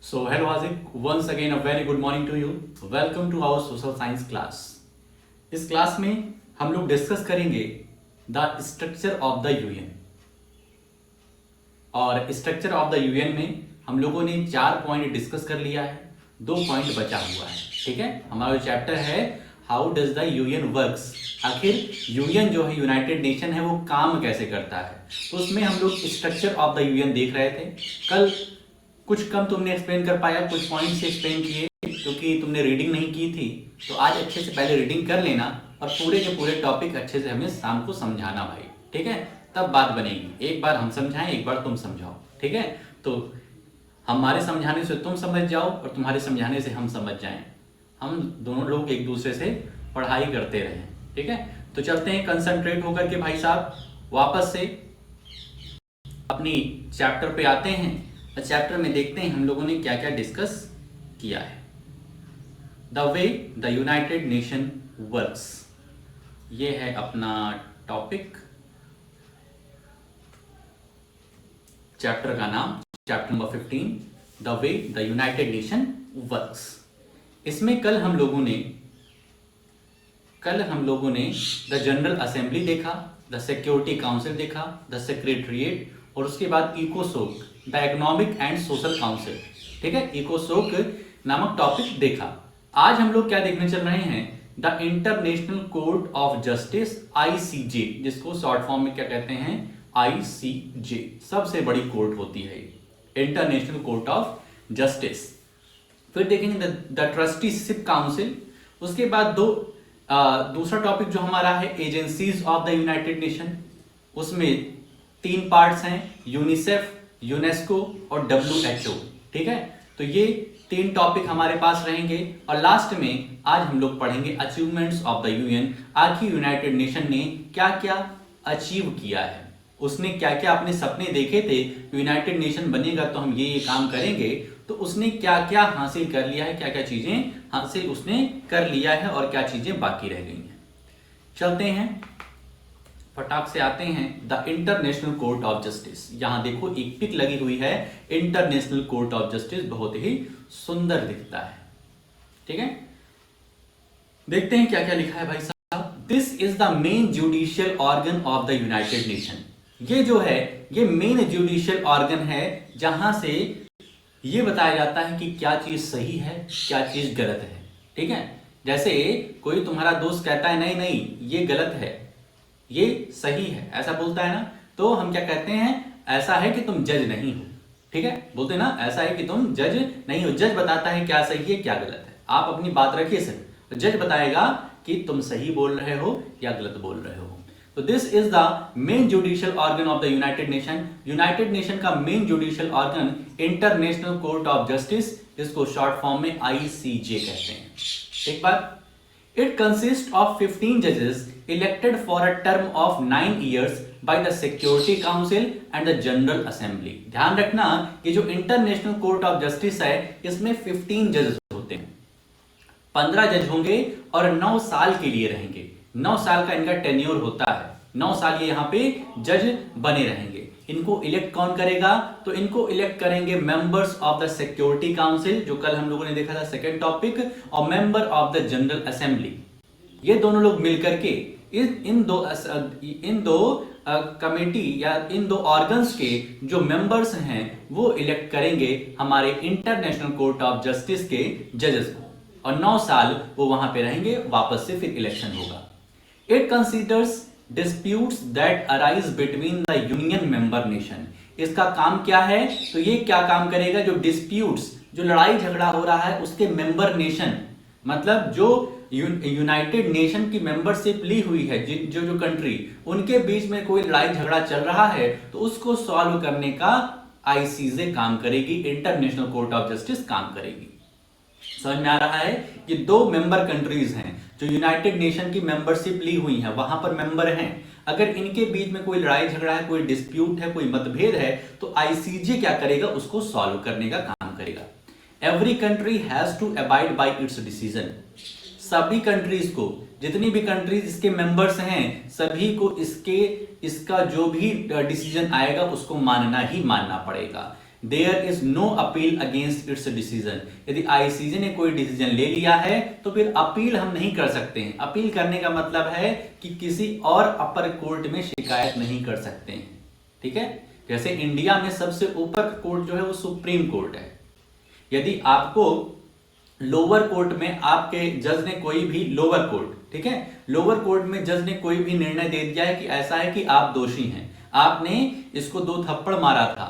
So hello Azik, once again a very good morning to you. Welcome to our social science class. इस class में हम लोग discuss करेंगे the structure of the UN. और structure of the UN में हम लोगों ने 4 पॉइंट डिस्कस कर लिया है, 2 पॉइंट बचा हुआ है। ठीक है, हमारा चैप्टर है how does the UN works. आखिर यूएन जो है, यूनाइटेड नेशन है, वो काम कैसे करता है। तो उसमें हम लोग स्ट्रक्चर ऑफ द यूएन देख रहे थे। कल कुछ कम तुमने एक्सप्लेन कर पाया, कुछ पॉइंट से एक्सप्लेन किए क्योंकि तुमने रीडिंग नहीं की थी। तो आज अच्छे से पहले रीडिंग कर लेना और पूरे के पूरे टॉपिक अच्छे से हमें शाम को समझाना भाई। ठीक है, तब बात बनेगी। एक बार हम समझाएं, एक बार तुम समझाओ। ठीक है, तो हमारे समझाने से तुम समझ जाओ और तुम्हारे समझाने से हम समझ जाएं। हम दोनों लोग एक दूसरे से पढ़ाई करते रहें। ठीक है, तो चलते हैं कंसंट्रेट होकर के भाई साहब वापस से अपनी चैप्टर पे आते हैं। चैप्टर में देखते हैं हम लोगों ने क्या क्या डिस्कस किया है। The way the united nation works, ये है अपना टॉपिक, चैप्टर का नाम, chapter number 15, the way the united nation works. इसमें कल हम लोगों ने द जनरल असेंबली देखा, द सिक्योरिटी काउंसिल देखा, द सेक्रेटरिएट, और उसके बाद इकोसोक, the economic and social council. ठीक है, इकोसोक नामक टॉपिक देखा। आज हम लोग क्या देखने चल रहे हैं, the international court of justice, ICJ, जिसको शॉर्ट फॉर्म में क्या कहते हैं, आईसीजे। सबसे बड़ी कोर्ट होती है इंटरनेशनल कोर्ट ऑफ जस्टिस। फिर देखेंगे द ट्रस्टीशिप काउंसिल। उसके बाद दूसरा टॉपिक जो हमारा है, agencies of the united nation. उसमें 3 पार्ट्स हैं, यूनिसेफ, यूनेस्को और WHO। ठीक है, तो ये 3 टॉपिक हमारे पास रहेंगे। और लास्ट में आज हम लोग पढ़ेंगे अचीवमेंट्स ऑफ द यूएन। आखिर यूनाइटेड नेशन ने क्या क्या अचीव किया है, उसने क्या क्या अपने सपने देखे थे, यूनाइटेड नेशन बनेगा तो हम ये काम करेंगे, तो उसने क्या क्या हासिल कर लिया है, क्या क्या चीजें हासिल उसने कर लिया है और क्या चीजें बाकी रह गई हैं। चलते हैं, फटाक से आते हैं the international court of justice. यहां देखो एक पिक लगी हुई है, इंटरनेशनल कोर्ट ऑफ जस्टिस, बहुत ही सुंदर दिखता है। ठीक है, देखते हैं क्या क्या लिखा है भाई साहब। This is the main judicial organ of the united Nation. ये जो है, ये मेन जुडिशियल ऑर्गन है जहां से ये बताया जाता है कि क्या चीज सही है, क्या चीज गलत है। ठीक है, जैसे कोई तुम्हारा दोस्त कहता है नहीं नहीं ये गलत है, ये सही है, ऐसा बोलता है ना, तो हम क्या कहते हैं, ऐसा है कि तुम जज नहीं हो। ठीक है, बोलते हैं ना, ऐसा है कि तुम जज नहीं हो। जज बताता है क्या सही है क्या गलत है। आप अपनी बात रखिए सर, तो जज बताएगा कि तुम सही बोल रहे हो या गलत बोल रहे हो। तो this is the main judicial organ of the united nation. United nation का main judicial organ international court of justice, इसको शॉर्ट फॉर्म में आईसीजे कहते हैं। एक बार, इट कंसिस्ट ऑफ 15 जजेस elected for a term of 9 years by the Security Council and the General Assembly। ध्यान रखना कि जो इंटरनेशनल कोर्ट ऑफ जस्टिस है, इसमें 15 जजेस होते हैं, 15 जज होंगे और 9 साल के लिए रहेंगे। 9 साल का इनका टेन्योर होता है, 9 साल ये यहाँ पे जज बने रहेंगे। इनको इलेक्ट कौन करेगा, तो इनको इलेक्ट करेंगे members of the security council, जो कल हम लोगों ने देखा था सेकेंड टॉपिक, और member of the general assembly. ये दोनों लोग मिलकर के इन दो कमेटी या इन 2 ऑर्गन्स के जो मेंबर्स हैं वो इलेक्ट करेंगे हमारे इंटरनेशनल कोर्ट ऑफ जस्टिस के जजेस को, और 9 साल वो वहां पे रहेंगे, वापस से फिर इलेक्शन होगा। It considers disputes that arise between the union member nation. इसका काम क्या है, तो ये क्या काम करेगा, जो डिस्प्यूट्स, जो लड़ाई झगड़ा हो रहा है उसके मेंबर नेशन, मतलब जो यूनाइटेड नेशन की मेंबरशिप ली हुई है, जो कंट्री, उनके बीच में कोई लड़ाई झगड़ा चल रहा है, तो उसको सॉल्व करने का आईसीजे काम करेगी, इंटरनेशनल कोर्ट ऑफ जस्टिस काम करेगी। समझ में आ रहा है, ये 2 मेंबर कंट्रीज हैं जो यूनाइटेड नेशन की मेंबरशिप ली हुई है, वहां पर मेंबर हैं। अगर इनके बीच में कोई लड़ाई झगड़ा है, कोई डिस्प्यूट है, कोई मतभेद है, तो आईसीजे क्या करेगा, उसको सॉल्व करने का काम करेगा। Every country has to abide by its decision. सभी कंट्रीज को, जितनी भी कंट्रीज इसके मेंबर्स हैं, सभी को इसका जो भी डिसीजन आएगा उसको मानना ही मानना पड़ेगा। There is no appeal against its decision. यदि आईसीजे ने कोई डिसीजन ले लिया है तो फिर अपील हम नहीं कर सकते हैं। अपील करने का मतलब है कि किसी और अपर कोर्ट में शिकायत नहीं कर सकते हैं, ठीक है। जैसे इंडिया में सबसे ऊपर कोर्ट जो है वो सुप्रीम कोर्ट है। यदि आपको लोअर कोर्ट में आपके जज ने कोई भी लोअर कोर्ट, ठीक है, लोअर कोर्ट में जज ने कोई भी निर्णय दे दिया है कि ऐसा है कि आप दोषी हैं, आपने इसको 2 थप्पड़ मारा था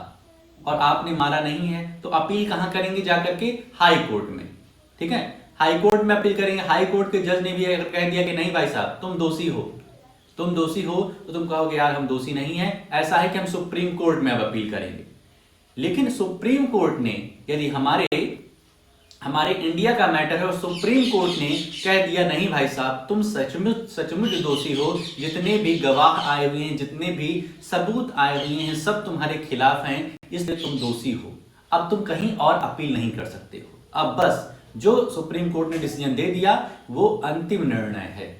और आपने मारा नहीं है, तो अपील कहां करेंगे? जाकर के हाई कोर्ट में, ठीक है, हाई कोर्ट में अपील करेंगे। हाई कोर्ट के जज ने भी अगर कह दिया कि नहीं भाई साहब तुम दोषी हो, तुम दोषी हो, तो तुम कहोगे यार हम दोषी नहीं है, ऐसा है कि हम सुप्रीम कोर्ट में अब अपील करेंगे। लेकिन सुप्रीम कोर्ट ने यदि हमारे इंडिया का मैटर है और सुप्रीम कोर्ट ने कह दिया नहीं भाई साहब तुम सचमुच दोषी हो, जितने भी गवाह आए हुए हैं, जितने भी सबूत आए हुए हैं, सब तुम्हारे खिलाफ हैं, इसलिए तुम दोषी हो, अब तुम कहीं और अपील नहीं कर सकते हो। अब बस जो सुप्रीम कोर्ट ने डिसीजन दे दिया वो अंतिम निर्णय है,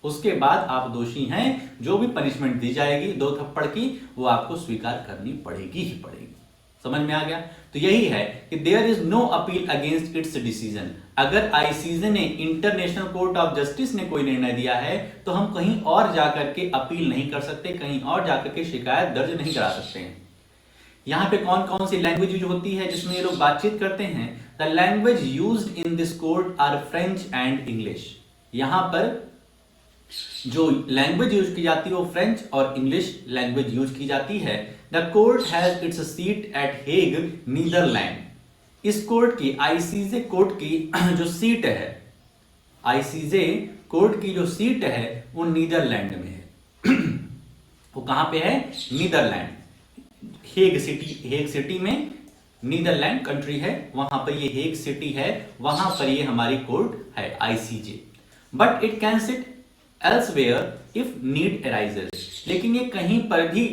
उसके बाद आप दोषी हैं, जो भी पनिशमेंट दी जाएगी 2 थप्पड़ की वो आपको स्वीकार करनी पड़ेगी ही पड़ेगी। समझ में आ गया? तो यही है कि there is no appeal against its decision. अगर आईसीजे ने, इंटरनेशनल कोर्ट ऑफ जस्टिस ने कोई निर्णय दिया है तो हम कहीं और जाकर के अपील नहीं कर सकते, कहीं और जाकर के शिकायत दर्ज नहीं करा सकते हैं। यहां पे कौन कौन सी लैंग्वेज यूज होती है जिसमें ये लोग बातचीत करते हैं? The language used in this court are French and English. यहां पर जो लैंग्वेज यूज की जाती है वो फ्रेंच और इंग्लिश लैंग्वेज यूज की जाती है। The court has its seat at Hague, Netherland. इस कोर्ट की, आईसीजे कोर्ट की जो सीट है, आईसीजे कोर्ट की जो सीट है वो नीदरलैंड में है। वो कहां पे है? नीदरलैंड, हेग सिटी में, नीदरलैंड कंट्री है, वहां पर ये हेग सिटी है, वहां पर ये हमारी कोर्ट है ICJ. But it can sit elsewhere if need arises. लेकिन ये कहीं पर भी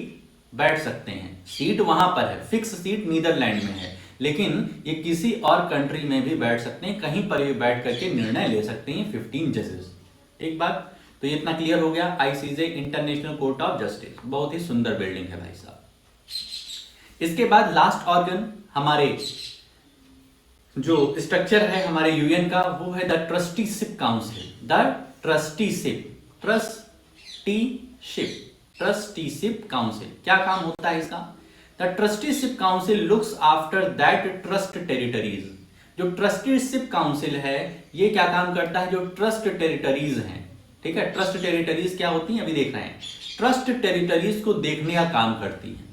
बैठ सकते हैं, सीट वहां पर है, फिक्स सीट नीदरलैंड में है, लेकिन ये किसी और कंट्री में भी बैठ सकते हैं, कहीं पर भी बैठ करके निर्णय ले सकते हैं 15 जजेस। एक बात तो ये इतना क्लियर हो गया। ICJ, international court of justice, बहुत ही सुंदर बिल्डिंग है भाई साहब। इसके बाद लास्ट ऑर्गन हमारे जो स्ट्रक्चर है हमारे यूएन का वो है the trusteeship council. The trusteeship council क्या काम होता है इसका? The trusteeship council looks after that trust territories. जो ट्रस्टीशिप काउंसिल है ये क्या काम करता है? जो ट्रस्ट टेरिटरीज हैं, ठीक है, ट्रस्ट टेरिटरीज क्या होती हैं अभी देख रहे हैं, ट्रस्ट टेरिटरीज को देखने का काम करती है।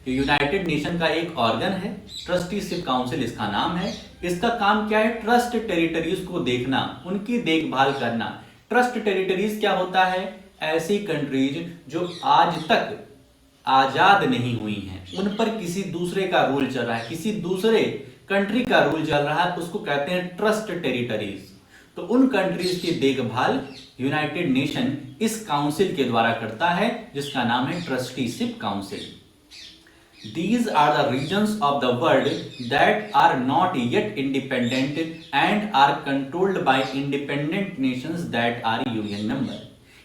यूनाइटेड नेशन का एक ऑर्गन है, ट्रस्टीशिप काउंसिल इसका नाम है। इसका काम क्या है? ट्रस्ट टेरिटरीज को देखना, उनकी देखभाल करना। ट्रस्ट टेरिटरीज क्या होता है? ऐसी कंट्रीज जो आज तक आजाद नहीं हुई हैं, उन पर किसी दूसरे का रूल चल रहा है, किसी दूसरे कंट्री का रूल चल रहा है, उसको कहते हैं ट्रस्ट टेरिटरीज। तो उन कंट्रीज की देखभाल यूनाइटेड नेशन इस काउंसिल के द्वारा करता है, जिसका नाम है trusteeship council. These are the regions of the world that are not yet independent and are controlled by independent nations that are UN member.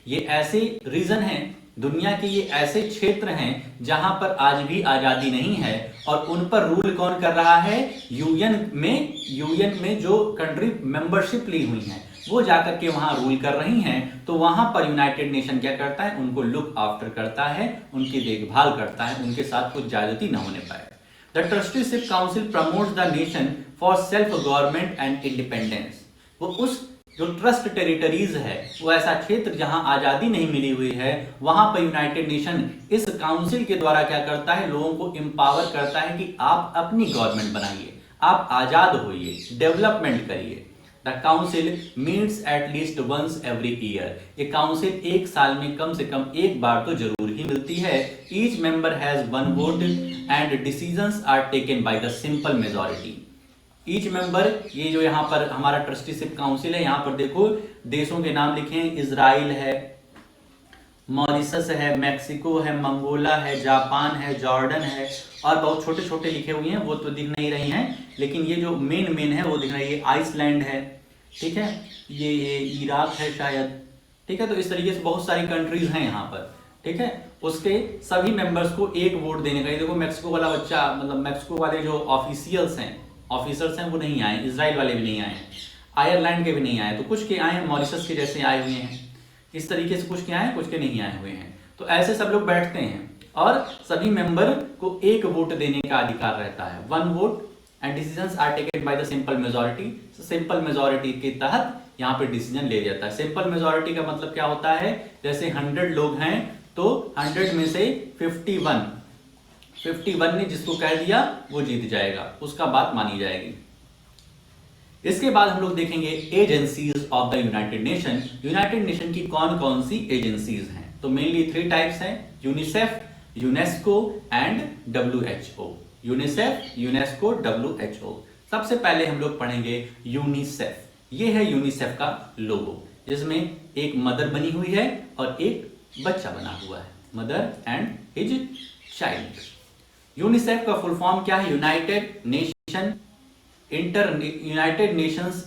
ये ऐसे रीजन हैं, दुनिया के ये ऐसे क्षेत्र हैं जहां पर आज भी आजादी नहीं है और उन पर रूल कौन कर रहा है? यूएन में जो कंट्री मेंबरशिप ली हुई है वो जाकर के वहां रूल कर रही हैं। तो वहां पर यूनाइटेड नेशन क्या करता है? उनको लुक आफ्टर करता है, उनकी देखभाल करता है, उनके साथ कुछ ज्यादती न होने पाए। The trusteeship council promotes the nation for self government and independence. वो उस जो ट्रस्ट टेरिटरीज है, वो ऐसा क्षेत्र जहां आजादी नहीं मिली हुई है, वहां पर यूनाइटेड नेशन इस काउंसिल के द्वारा क्या करता है? लोगों को एम्पावर करता है कि आप अपनी गवर्नमेंट बनाइए, आप आजाद होइए, डेवलपमेंट करिए। The council meets at least once every year. ये काउंसिल एक साल में कम से कम एक बार तो जरूर ही मिलती है। Each member has 1 vote and decisions are taken by the simple majority. Each member, ये जो यहाँ पर हमारा ट्रस्टीशिप काउंसिल है, यहाँ पर देखो देशों के नाम लिखे हैं, इजराइल है, मॉरिशस है, मैक्सिको है, मंगोला है, जापान है, जॉर्डन है, और बहुत छोटे छोटे लिखे हुए हैं, वो तो दिख नहीं रही हैं, लेकिन ये जो मेन है वो दिख रही है। आइसलैंड है, ठीक है, ये इराक है शायद, ठीक है। तो इस तरीके से बहुत सारी कंट्रीज हैं यहाँ पर, ठीक है, उसके सभी मेंबर्स को एक वोट देने का। ये देखो मैक्सिको वाला बच्चा, मतलब मैक्सिको वाले जो ऑफिशियल्स हैं, ऑफिसर्स हैं, वो नहीं आए, इजराइल वाले भी नहीं आए, आयरलैंड के भी नहीं आए, तो कुछ के आए हैं, मॉरिशस के जैसे आए हुए हैं, इस तरीके से कुछ के आए हैं, कुछ के नहीं आए हुए हैं। तो ऐसे सब लोग बैठते हैं और सभी मेंबर को एक वोट देने का अधिकार रहता है, 1 vote, and decisions are taken by the simple majority. Simple majority के तहत यहाँ पे डिसीजन ले जाता है। सिंपल मेजॉरिटी का मतलब क्या होता है, जैसे 100 लोग हैं तो 100 में से 51 ने जिसको कह दिया वो जीत जाएगा, उसका बात मानी जाएगी। इसके बाद हम लोग देखेंगे agencies of the united nation. United nation की कौन कौन सी एजेंसीज हैं, तो मेनली 3 टाइप्स हैं, UNICEF, UNESCO and WHO। UNICEF, UNESCO, WHO। सबसे पहले हम लोग पढ़ेंगे यूनिसेफ। ये है यूनिसेफ का लोगो, जिसमें एक मदर बनी हुई है और एक बच्चा बना हुआ है, mother and his child. UNICEF का फुल फॉर्म क्या है, United Nations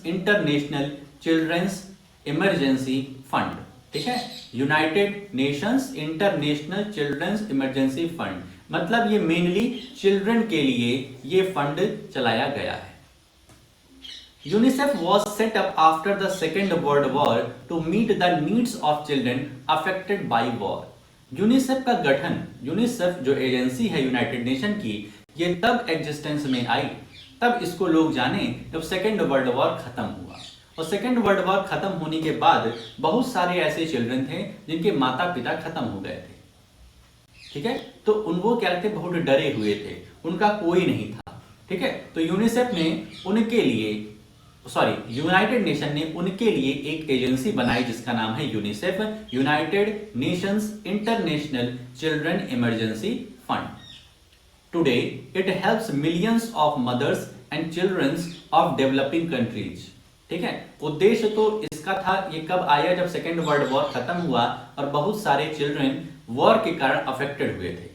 International Children's Emergency Fund. ठीक है, United Nations International Children's Emergency Fund, मतलब ये मेनली चिल्ड्रन के लिए ये फंड चलाया गया है। UNICEF was set up after the Second World War to meet the needs of children affected by war. UNICEF का गठन, यूनिसेफ जो एजेंसी है यूनाइटेड नेशन की, ये तब एग्जिस्टेंस में आई, तब इसको लोग जाने जब सेकेंड वर्ल्ड वॉर खत्म हुआ। और सेकेंड वर्ल्ड वॉर खत्म होने के बाद बहुत सारे ऐसे चिल्ड्रन थे जिनके माता पिता खत्म हो गए थे। ठीक है, तो वो क्या थे, बहुत डरे हुए थे, उनका कोई नहीं था। ठीक है, तो यूनिसेफ ने उनके लिए, यूनाइटेड नेशन ने उनके लिए एक एजेंसी बनाई जिसका नाम है UNICEF, United Nations International Children Emergency Fund. Today it helps millions of mothers and childrens of developing countries. ठीक है, उद्देश्य तो इसका था, ये कब आया, जब सेकेंड वर्ल्ड वॉर खत्म हुआ और बहुत सारे चिल्ड्रन वॉर के कारण अफेक्टेड हुए थे,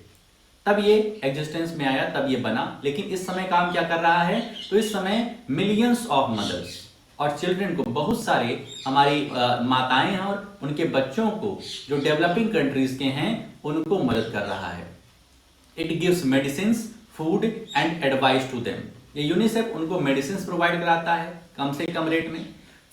तब ये एग्जिस्टेंस में आया, तब ये बना। लेकिन इस समय काम क्या कर रहा है, तो इस समय मिलियंस ऑफ मदर्स और चिल्ड्रन को, बहुत सारे हमारी माताएं हैं और उनके बच्चों को जो डेवलपिंग कंट्रीज के हैं उनको मदद कर रहा है। It gives medicine, food and advice to them. ये यूनिसेफ उनको मेडिसिन प्रोवाइड कराता है कम से कम रेट में,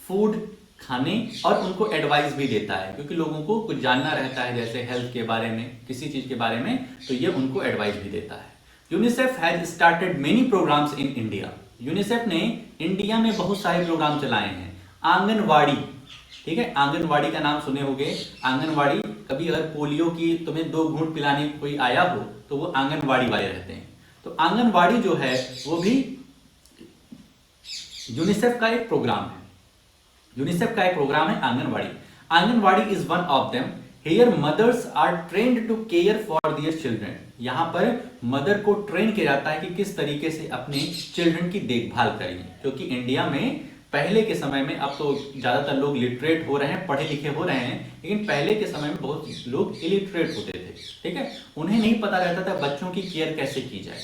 फूड खाने, और उनको एडवाइस भी देता है, क्योंकि लोगों को कुछ जानना रहता है जैसे हेल्थ के बारे में, किसी चीज के बारे में, तो ये उनको एडवाइस भी देता है। UNICEF has started many programmes in India. UNICEF ने इंडिया में बहुत सारे प्रोग्राम चलाए हैं। आंगनवाड़ी, ठीक है, आंगनवाड़ी का नाम सुने होंगे। आंगनवाड़ी, कभी अगर पोलियो की तुम्हें 2 घूंट पिलाने कोई आया हो तो वो आंगनवाड़ी वाले रहते हैं। तो आंगनवाड़ी जो है वो भी यूनिसेफ का एक प्रोग्राम है। यूनिसेफ का एक प्रोग्राम है Anganwadi. Anganwadi is one of them. Here mothers are trained to care for their children. यहाँ पर मदर को ट्रेन किया जाता है कि किस तरीके से अपने चिल्ड्रन की देखभाल करें, क्योंकि इंडिया में पहले के समय में, अब तो ज्यादातर लोग लिटरेट हो रहे हैं, पढ़े लिखे हो रहे हैं, लेकिन पहले के समय में बहुत लोग इलिटरेट होते थे। ठीक है, उन्हें नहीं पता रहता था बच्चों की केयर कैसे की जाए,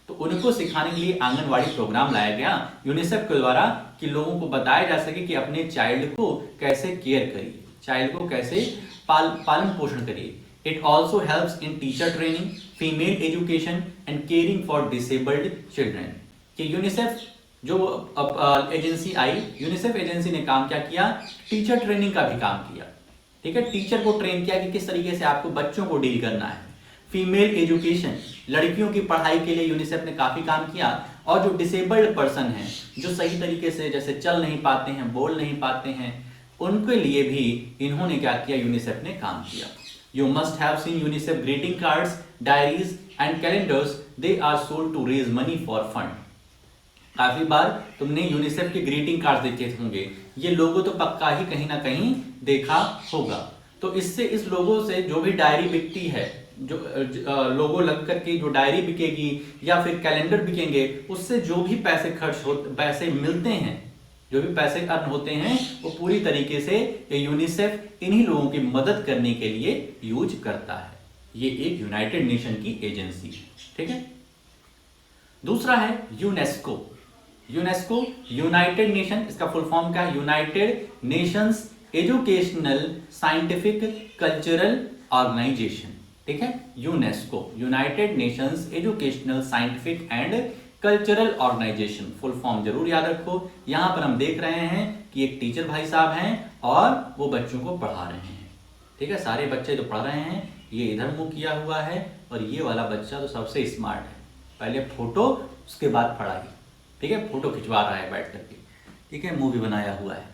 तो उनको सिखाने के लिए आंगनवाड़ी प्रोग्राम लाया गया यूनिसेफ के द्वारा, कि लोगों को बताया जा सके कि अपने चाइल्ड को कैसे केयर करिए, चाइल्ड को कैसे पालन पोषण करिए। It also helps in teacher training, female education and caring for disabled children. कि यूनिसेफ जो एजेंसी आई, यूनिसेफ एजेंसी ने काम क्या किया, टीचर ट्रेनिंग का भी काम किया। ठीक है, टीचर को ट्रेन किया कि किस तरीके से आपको बच्चों को डील करना है। फीमेल एजुकेशन, लड़कियों की पढ़ाई के लिए यूनिसेफ ने काफी काम किया। और जो डिसेबल्ड पर्सन हैं, जो सही तरीके से जैसे चल नहीं पाते हैं, बोल नहीं पाते हैं, उनके लिए भी इन्होंने क्या किया, यूनिसेफ ने काम किया। You must have seen UNICEF greeting cards, diaries and calendars, they are sold to raise money for fund. काफी बार तुमने यूनिसेफ के ग्रीटिंग कार्ड देखे होंगे, ये लोगो तो पक्का ही कहीं ना कहीं देखा होगा। तो इससे, इस लोगो से जो भी डायरी बिकती है, जो लोगो लग करके जो डायरी बिकेगी या फिर कैलेंडर बिकेंगे, उससे जो भी पैसे खर्च होते, पैसे मिलते हैं, जो भी पैसे अर्न होते हैं, वो पूरी तरीके से यूनिसेफ इन्हीं लोगों की मदद करने के लिए यूज करता है। ये एक यूनाइटेड नेशन की एजेंसी है। ठीक है, दूसरा है यूनेस्को। यूनेस्को, यूनाइटेड नेशन, इसका फुल फॉर्म क्या है, United Nations Educational, Scientific, Cultural Organisation, ठीक है, UNESCO, United Nations Educational Scientific and Cultural Organisation, full form जरूर याद रखो। यहां पर हम देख रहे हैं कि एक टीचर भाई साहब हैं और वो बच्चों को पढ़ा रहे हैं, ठीक है, सारे बच्चे तो पढ़ रहे हैं, ये इधर मुंह किया हुआ है और ये वाला बच्चा तो सबसे स्मार्ट है, पहले फोटो उसके बाद पढ़ाई, ठीक है, फोटो खिंचवा रहा है बैठ करके, ठीक है, मुंह भी बनाया हुआ है,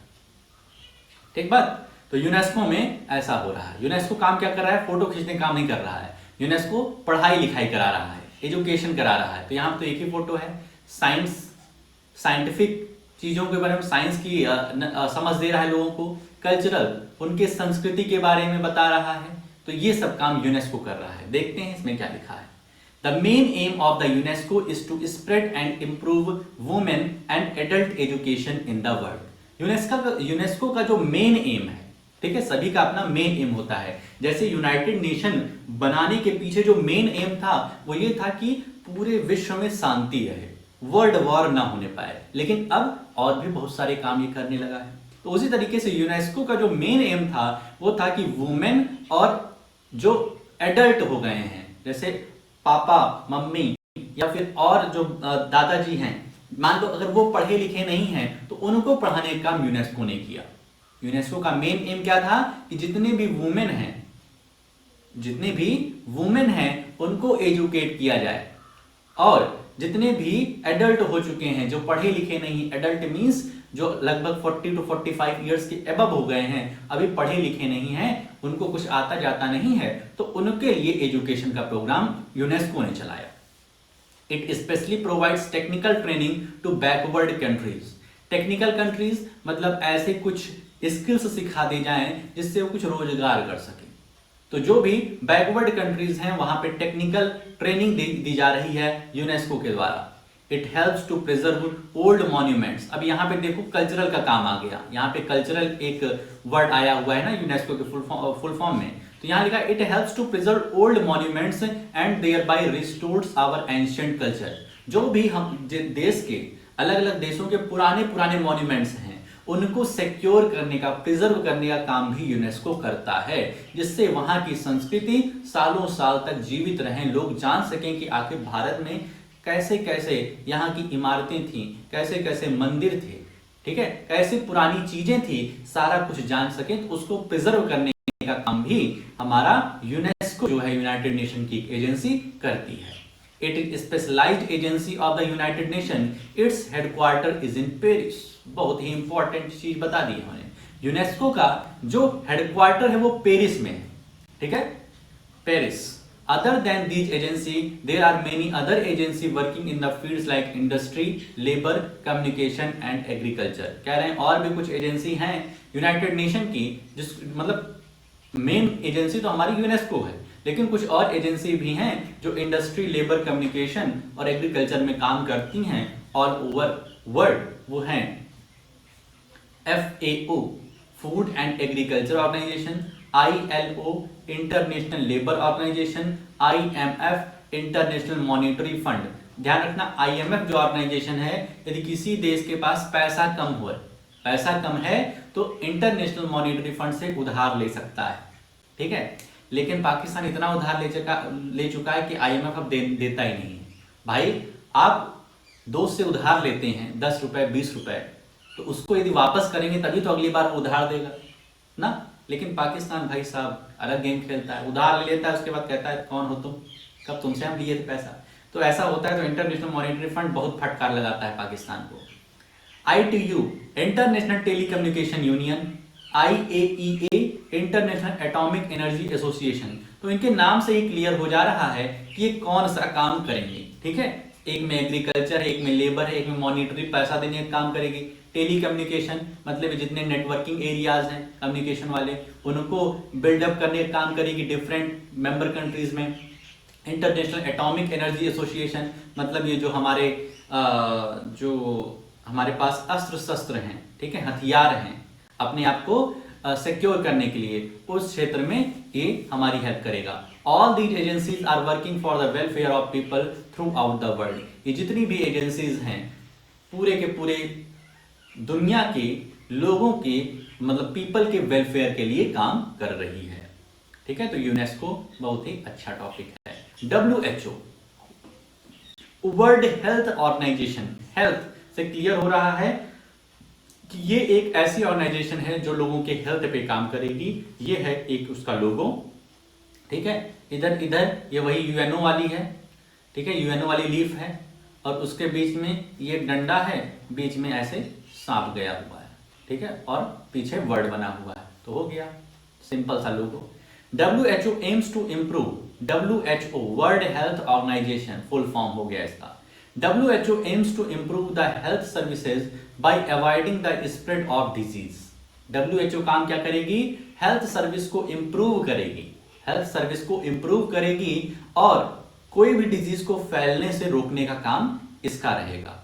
ठीक बात। तो यूनेस्को में ऐसा हो रहा है। यूनेस्को काम क्या कर रहा है? फोटो खींचने काम नहीं कर रहा है, यूनेस्को पढ़ाई लिखाई करा रहा है, एजुकेशन करा रहा है। तो यहाँ तो एक ही फोटो है, साइंस, साइंटिफिक चीजों के बारे में, साइंस की समझ दे रहा है लोगों को, कल्चरल, उनके संस्कृति के बारे में बता रहा है। तो ये सब काम यूनेस्को कर रहा है। देखते हैं इसमें क्या लिखा है। The main aim of the UNESCO is to spread and improve women and adult education in the world. UNESCO का जो मेन एम है, ठीक है, सभी का अपना मेन एम होता है। जैसे यूनाइटेड नेशन बनाने के पीछे जो मेन एम था वो ये था कि पूरे विश्व में शांति रहे, वर्ल्ड वॉर ना होने पाए, लेकिन अब और भी बहुत सारे काम ये करने लगा है। तो उसी तरीके से यूनेस्को का जो मेन एम था वो था कि वुमेन और जो एडल्ट हो गए हैं, जैसे पापा मम्मी या फिर और जो दादाजी हैं, मान लो अगर वो पढ़े लिखे नहीं हैं तो उनको पढ़ाने का काम यूनेस्को ने किया। यूनेस्को का मेन एम क्या था कि जितने भी वुमेन हैं उनको एजुकेट किया जाए, और जितने भी एडल्ट हो चुके हैं, जो पढ़े लिखे नहीं, एडल्ट मींस जो लगभग 40 to 45 ईयर्स के अबव हो गए हैं, अभी पढ़े लिखे नहीं हैं, उनको कुछ आता जाता नहीं है, तो उनके लिए एजुकेशन का प्रोग्राम यूनेस्को ने चलाया। It specially provides technical training to backward countries. Technical countries मतलब ऐसे कुछ स्किल्स सिखा दी जाएं जिससे वो कुछ रोजगार कर सके। तो जो भी बैकवर्ड कंट्रीज हैं वहां पे टेक्निकल ट्रेनिंग दी जा रही है यूनेस्को के द्वारा। It helps to preserve old monuments. अब यहाँ पे देखो कल्चरल का काम आ गया, यहाँ पे कल्चरल एक वर्ड आया हुआ है ना यूनेस्को के फुल फॉर्म में। तो यहाँ लिखा it helps to preserve old monuments and thereby restores our ancient culture. जो भी हम देश के अलग अलग देशों के पुराने मॉन्यूमेंट्स हैं उनको सिक्योर करने का, प्रिजर्व करने का काम भी यूनेस्को करता है, जिससे वहां की संस्कृति सालों साल तक जीवित रहें, लोग जान सकें कि आखिर भारत में कैसे कैसे यहाँ की इमारतें थी, कैसे कैसे मंदिर थे, ठीक है, कैसे पुरानी चीजें थी, सारा कुछ जान सकें। तो उसको प्रिजर्व करने का काम भी हमारा यूनेस्को जो है यूनाइटेड नेशन की एजेंसी करती है। It is specialized agency of the United Nation. Its headquarter is in Paris. बहुत ही इंपॉर्टेंट चीज बता दी हमने। यूनेस्को का जो हेडक्वार्टर है वो पेरिस में है, ठीक है, Paris. Other than these agency, there are many other agency working in the fields like industry, labor, communication and agriculture. कह रहे हैं और भी कुछ एजेंसी हैं यूनाइटेड नेशन की, जिस मतलब मेन एजेंसी तो हमारी यूनेस्को है, लेकिन कुछ और एजेंसी भी हैं जो इंडस्ट्री, लेबर, कम्युनिकेशन और एग्रीकल्चर में काम करती हैं ऑल ओवर वर्ल्ड। वो हैं FAO Food and Agriculture Organisation, ILO International Labour Organisation, IMF International Monetary Fund. ध्यान रखना IMF जो ऑर्गेनाइजेशन है, यदि किसी देश के पास पैसा कम है तो इंटरनेशनल मॉनिटरी फंड से उधार ले सकता है, ठीक है, लेकिन पाकिस्तान इतना उधार ले चुका है कि IMF अब देता ही नहीं है। भाई आप दोस्त से उधार लेते हैं 10 रुपए 20 रुपए, तो उसको यदि वापस करेंगे तभी तो अगली बार वो उधार देगा ना। लेकिन पाकिस्तान भाई साहब अलग गेम खेलता है, उधार ले लेता है, उसके बाद कहता है कौन हो तुम, कब तुमसे हम लिए थे पैसा। तो ऐसा होता है। तो इंटरनेशनल मॉनिटरी फंड बहुत फटकार लगाता है पाकिस्तान को। ITU international telecommunication union, IAEA international atomic energy association. तो इनके नाम से ही क्लियर हो जा रहा है कि ये कौन सा काम करेंगे, ठीक है। एक में एग्रीकल्चर है, एक में लेबर है, एक में मॉनिटरी पैसा देने का काम करेगी। टेलीकम्युनिकेशन मतलब जितने नेटवर्किंग एरियाज हैं कम्युनिकेशन वाले, उनको बिल्डअप करने का काम करेगी डिफरेंट मेंबर कंट्रीज में। इंटरनेशनल एटॉमिक एनर्जी एसोसिएशन मतलब ये जो हमारे पास अस्त्र शस्त्र हैं, ठीक है, हथियार हैं, अपने आप को सिक्योर करने के लिए उस क्षेत्र में ये हमारी हेल्प करेगा। All these agencies are working for the welfare of people throughout the world. ये जितनी भी एजेंसीज हैं पूरे के पूरे दुनिया के लोगों के मतलब पीपल के वेलफेयर के लिए काम कर रही है, ठीक ठीक है, तो यूनेस्को बहुत ही अच्छा टॉपिक है। WHO World Health Organisation, health से क्लियर हो रहा है कि ये एक ऐसी ऑर्गेनाइजेशन है जो लोगों के हेल्थ पे काम करेगी। ये है एक उसका लोगो, ठीक है, इधर इधर ये वही यूएनओ वाली है, ठीक है, यूएनओ वाली लीफ है और उसके बीच में ये डंडा है, बीच में ऐसे सांप गया हुआ है, ठीक है, और पीछे वर्ड बना हुआ है, तो हो गया सिंपल सा logo. WHO aims to improve, WHO World Health Organisation full form हो गया इसका। WHO aims to improve the health services by avoiding the spread of disease. WHO काम क्या करेगी? हेल्थ सर्विस को इम्प्रूव करेगी, हेल्थ सर्विस को इम्प्रूव करेगी और कोई भी डिजीज को फैलने से रोकने का काम इसका रहेगा।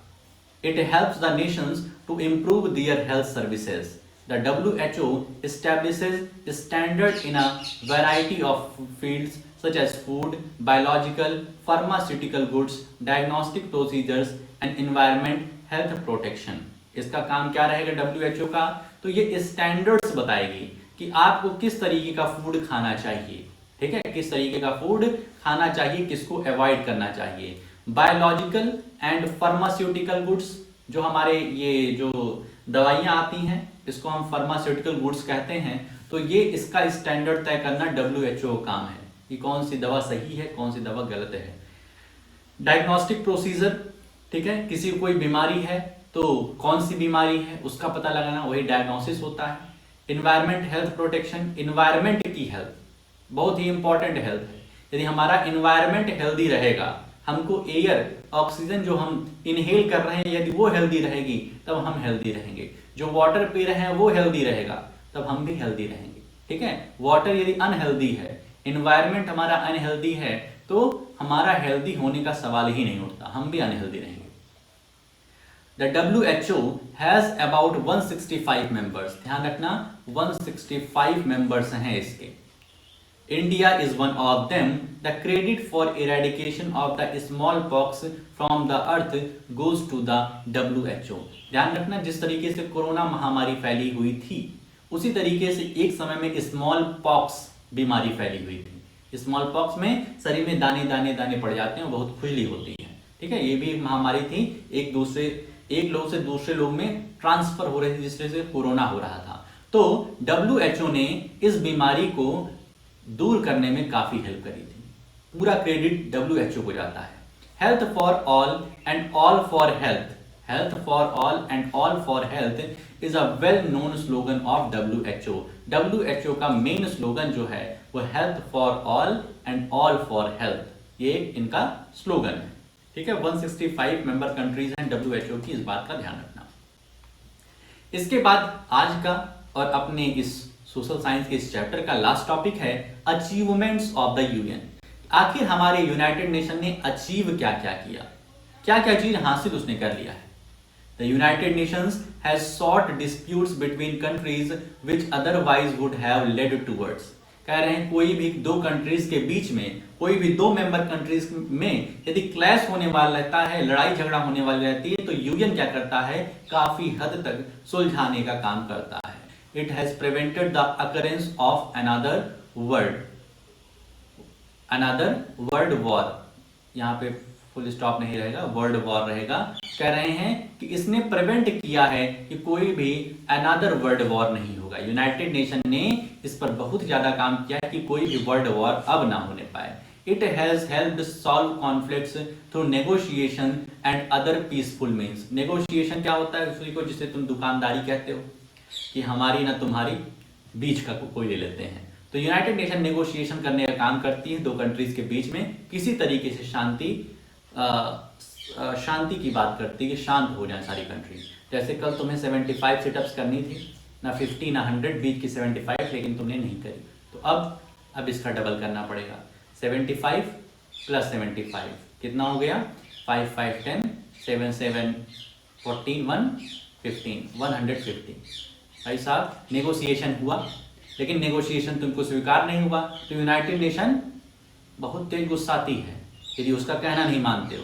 It helps the nations to improve their health services. The WHO establishes standards in a variety of fields such as food, biological, pharmaceutical goods, diagnostic procedures and environment health protection. इसका काम क्या रहेगा WHO का? तो ये standards बताएगी कि आपको किस तरीके का फूड खाना चाहिए, ठीक है, किस तरीके का फूड खाना चाहिए, किसको अवॉइड करना चाहिए। बायोलॉजिकल एंड फार्मास्यूटिकल गुड्स, जो हमारे ये जो दवाइयाँ आती हैं इसको हम फार्मास्यूटिकल गुड्स कहते हैं, तो ये इसका स्टैंडर्ड तय करना WHO का काम है कि कौन सी दवा सही है, कौन सी दवा गलत है। डायग्नोस्टिक प्रोसीजर, ठीक है, किसी को कोई बीमारी है तो कौन सी बीमारी है उसका पता लगाना, वही डायग्नोसिस होता है। इन्वायरमेंट हेल्थ प्रोटेक्शन, इन्वायरमेंट की हेल्थ बहुत ही इंपॉर्टेंट हेल्थ है। यदि हमारा इन्वायरमेंट हेल्दी रहेगा, हमको एयर ऑक्सीजन जो हम इनहेल कर रहे हैं यदि वो हेल्दी रहेगी तब हम हेल्दी रहेंगे। जो वाटर पी रहे हैं वो हेल्दी रहेगा तब हम भी हेल्दी रहेंगे, ठीक है। वाटर यदि अनहेल्दी है, इन्वायरमेंट हमारा अनहेल्दी है तो हमारा हेल्दी होने का सवाल ही नहीं उठता, हम भी अनहेल्दी रहेंगे। The WHO has about 165 members, ध्यान रखना 165 members हैं इसके। India is one of them. The credit for eradication of the smallpox from the earth goes to the WHO. ध्यान रखना जिस तरीके से कोरोना महामारी फैली हुई थी उसी तरीके से एक समय में स्मॉल पॉक्स बीमारी फैली हुई थी। स्मॉल पॉक्स में शरीर में दाने दाने दाने पड़ जाते हैं, बहुत खुजली होती है, ठीक है। ये भी एक महामारी थी, एक लोग से दूसरे लोग में ट्रांसफर हो रही थी जिससे से कोरोना हो रहा था। तो WHO ने इस बीमारी को दूर करने में काफी हेल्प करी थी। पूरा क्रेडिट WHO को जाता है। Health for all and all for health, health for all and all for health is a well known slogan of WHO। WHO का मेन स्लोगन जो है वो health for all and all for health, ये इनका slogan है, ठीक है। 165 member countries हैं WHO की, इस बात का ध्यान रखना। इसके बाद आज का और अपने इस सोशल साइंस के इस चैप्टर का लास्ट टॉपिक है अचीवमेंट्स ऑफ द यूएन। आखिर हमारे यूनाइटेड नेशन ने अचीव क्या क्या किया, क्या क्या चीज हासिल उसने कर लिया है। The United Nations has sort disputes between countries which otherwise would have led towards. कह रहे हैं कोई भी दो कंट्रीज के बीच में, कोई भी दो मेंबर कंट्रीज में यदि क्लैश होने वाला रहता है, लड़ाई झगड़ा होने वाली रहती है, तो यूएन क्या करता है, काफी हद तक सुलझाने का काम करता है। It has prevented the occurrence of another world war। यहाँ पे फुल स्टॉप नहीं रहेगा, वर्ल्ड वॉर रहेगा। कह रहे हैं कि इसने प्रिवेंट किया है कि कोई भी अनदर वर्ल्ड वॉर नहीं होगा। यूनाइटेड नेशन ने इस पर बहुत ज्यादा काम किया है कि कोई भी वर्ल्ड वॉर अब ना होने पाए। It has helped solve conflicts through negotiation and other peaceful means। Negotiation क्या होता है उसी को जिसे तुम दुकानदारी कहते हो कि हमारी ना तुम्हारी बीच का कोई ले लेते हैं। तो यूनाइटेड नेशन नेगोशिएशन करने का काम करती है दो कंट्रीज के बीच में, किसी तरीके से शांति की बात करती है कि शांत हो जाए सारी कंट्री। जैसे कल तुम्हें 75 सिटअप्स करनी थी, ना 50 ना 100, बीच की 75, लेकिन तुमने नहीं करी, तो अब इसका डबल करना पड़ेगा। 75 + 75 कितना हो गया, 5 5 10, 7 7 14, 150। भाई साहब नेगोशिएशन हुआ, लेकिन नेगोशिएशन तुमको स्वीकार नहीं हुआ, तो यूनाइटेड नेशन बहुत तेज गुस्साती है यदि उसका कहना नहीं मानते हो,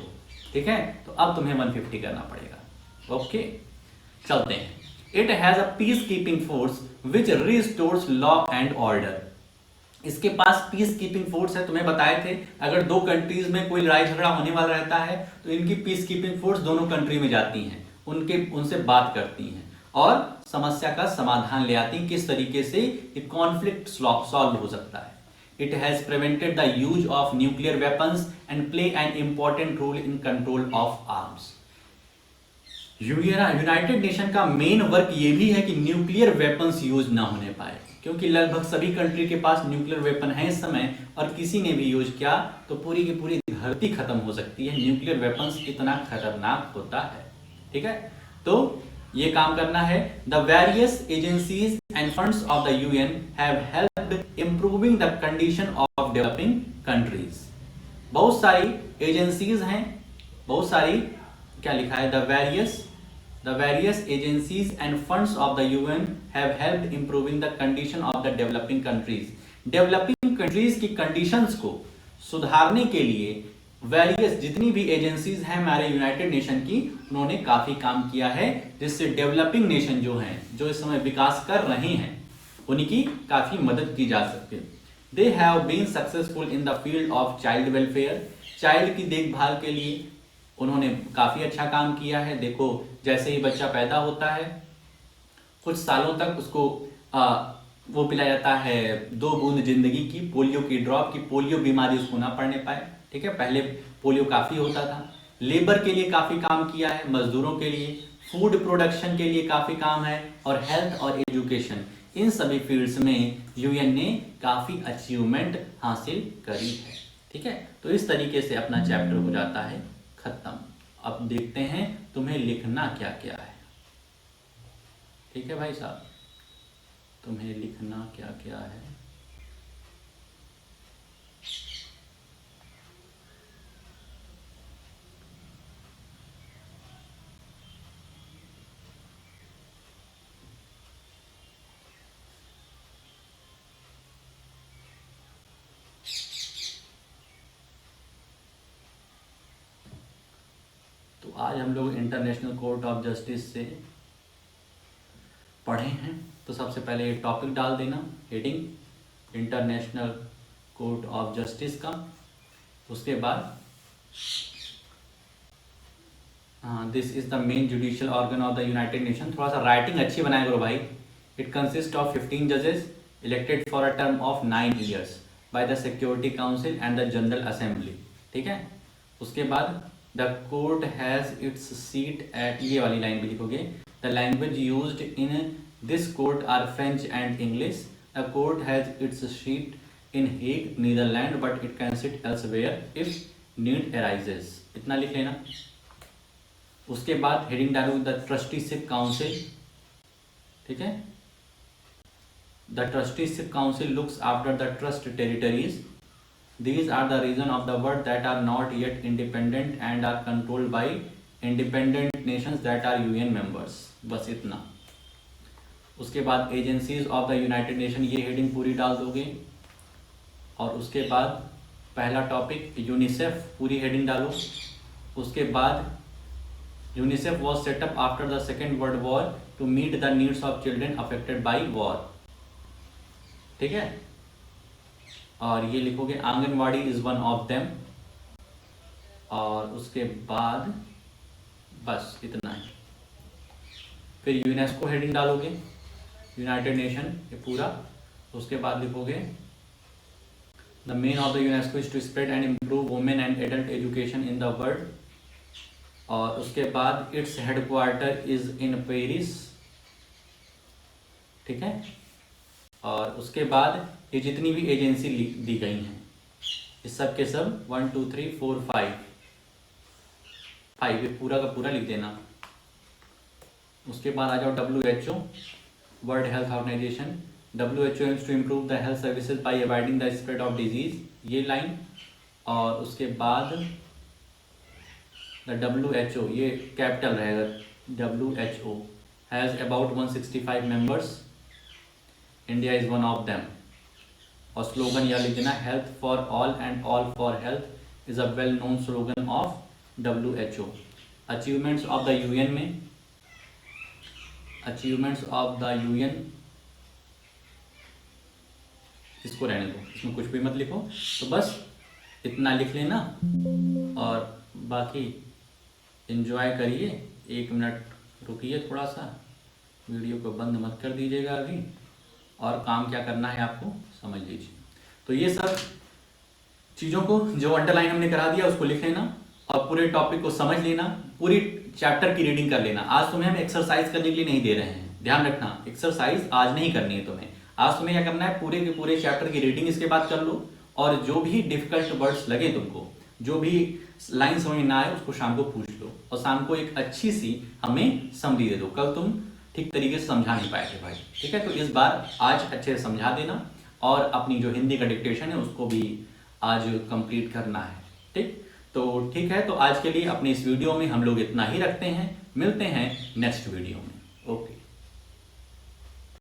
ठीक है। तो अब तुम्हें 150 करना पड़ेगा। ओके, चलते हैं। It has a peace keeping force which restores law and order. इसके पास पीस कीपिंग फोर्स है, तुम्हें बताए थे अगर दो कंट्रीज में कोई लड़ाई झगड़ा होने वाला रहता है तो इनकी पीस कीपिंग फोर्स दोनों कंट्री में जाती हैं, उनसे बात करती हैं और समस्या का समाधान ले आती हैं, किस तरीके से कॉन्फ्लिक्ट सॉल्व हो सकता है। It has prevented the use of nuclear weapons and play an important role in control of arms. United nation का मेन वर्क ये भी है कि न्यूक्लियर वेपन्स यूज ना होने पाए, क्योंकि लगभग सभी कंट्री के पास न्यूक्लियर वेपन है इस समय, और किसी ने भी यूज किया तो पूरी की पूरी धरती खत्म हो सकती है। न्यूक्लियर वेपन्स इतना खतरनाक होता है, ठीक है। तो ये काम करना है। The various agencies end funds of the UN have helped improving the condition of developing countries. बहुत सारी एजेंसीज हैं, बहुत सारी, क्या लिखा है, the various agencies and funds of the UN have helped improving the condition of the developing countries। Developing countries की conditions को सुधारने के लिए वेरियस जितनी भी एजेंसीज हैं हमारे यूनाइटेड नेशन की, उन्होंने काफी काम किया है, जिससे डेवलपिंग नेशन जो हैं, जो इस समय विकास कर रहे हैं, उनकी काफी मदद की जा सकती है। They have been successful in the field of child welfare. Child की देखभाल के लिए उन्होंने काफी अच्छा काम किया है। देखो, जैसे ही बच्चा पैदा होता है कुछ सालों तक उसको वो पिलाया जाता है 2 बूंद जिंदगी की, पोलियो की ड्रॉप की, पोलियो बीमारी उसको ना पड़ने पाए, ठीक है। पहले पोलियो काफी होता था। लेबर के लिए काफी काम किया है, मजदूरों के लिए, फूड प्रोडक्शन के लिए काफी काम है, और हेल्थ और एजुकेशन, इन सभी फील्ड्स में यूएन ने काफी अचीवमेंट हासिल करी है, ठीक है। तो इस तरीके से अपना चैप्टर हो जाता है खत्म। अब देखते हैं तुम्हें लिखना क्या क्या है, ठीक है भाई साहब, तुम्हें लिखना क्या क्या है। तो आज हम लोग इंटरनेशनल कोर्ट ऑफ जस्टिस से पढ़े हैं। तो सबसे पहले ये टॉपिक डाल देना, heading international court of justice का। उसके बाद this is the main judicial organ of the united nation. थोड़ा सा राइटिंग अच्छी बनाया करो भाई। इट कंसिस्ट ऑफ 15 जजेस elected for a term of 9 years by the security Council and the general Assembly, ठीक है। उसके बाद the court has its seat at, ये वाली लाइन भी लिखोगे, the language used in this court are French and English. The court has its seat in Hague, Netherland, but it can sit elsewhere if need arises. इतना लिख लेना। उसके बाद heading डालो द ट्रस्टीशिप काउंसिल, ठीक है। The trusteeship council looks after the trust territories. These are the region of the world that are not yet independent and are controlled by independent nations that are UN members। बस इतना। उसके बाद agencies of the united Nation, ये heading पूरी डाल दोगे। और उसके बाद पहला टॉपिक यूनिसेफ, पूरी हेडिंग डालो। उसके बाद UNICEF was set up after the Second World War to meet the needs of children affected by war, ठीक है। और ये लिखोगे Anganwadi is one of them. और उसके बाद बस इतना ही। फिर यूनेस्को हेडिंग डालोगे, यूनाइटेड नेशन, ये पूरा। उसके बाद लिखोगे the main of the UNESCO is to spread and improve women and adult education in the world. और उसके बाद its headquarter is in Paris, ठीक है। और उसके बाद ये जितनी भी एजेंसी दी गई हैं, इस सब के सब 1 2 3 4 5 ये पूरा का पूरा लिख देना। उसके बाद आ जाओ WHO, World Health Organisation. WHO aims to improve the health services by avoiding the spread of disease, ये लाइन। और उसके बाद द WHO, ये कैपिटल रहेगा, WHO has about 165 members, India is one of them. और स्लोगन यह लिख देना, health for all and all for health is a well known slogan of WHO। Achievements of the UN में, achievements of the UN इसको रहने दो, इसमें कुछ भी मत लिखो। तो बस इतना लिख लेना और बाकी एंजॉय करिए। 1 मिनट रुकिए, थोड़ा सा वीडियो को बंद मत कर दीजिएगा अभी, और काम क्या करना है आपको समझ लीजिए। तो ये सब चीज़ों को जो अंडरलाइन हमने करा दिया उसको लिख लेना और पूरे टॉपिक को समझ लेना, पूरी चैप्टर की रीडिंग कर लेना। आज तुम्हें हम एक्सरसाइज करने के लिए नहीं दे रहे हैं, ध्यान रखना, एक्सरसाइज आज नहीं करनी है तुम्हें। आज तुम्हें क्या करना है, पूरे के पूरे चैप्टर की रीडिंग इसके बाद कर लो, और जो भी डिफिकल्ट वर्ड्स लगे तुमको, जो भी लाइन समझ में ना आए, उसको शाम को पूछ लो और शाम को एक अच्छी सी हमें समरी दे दो। कल तुम ठीक तरीके से समझा नहीं पाए थे भाई, ठीक है? तो इस बार आज अच्छे से समझा देना और अपनी जो हिंदी का डिक्टेशन है उसको भी आज कंप्लीट करना है, ठीक? तो ठीक है, तो आज के लिए अपने इस वीडियो में हम लोग इतना ही रखते हैं। मिलते हैं नेक्स्ट वीडियो में।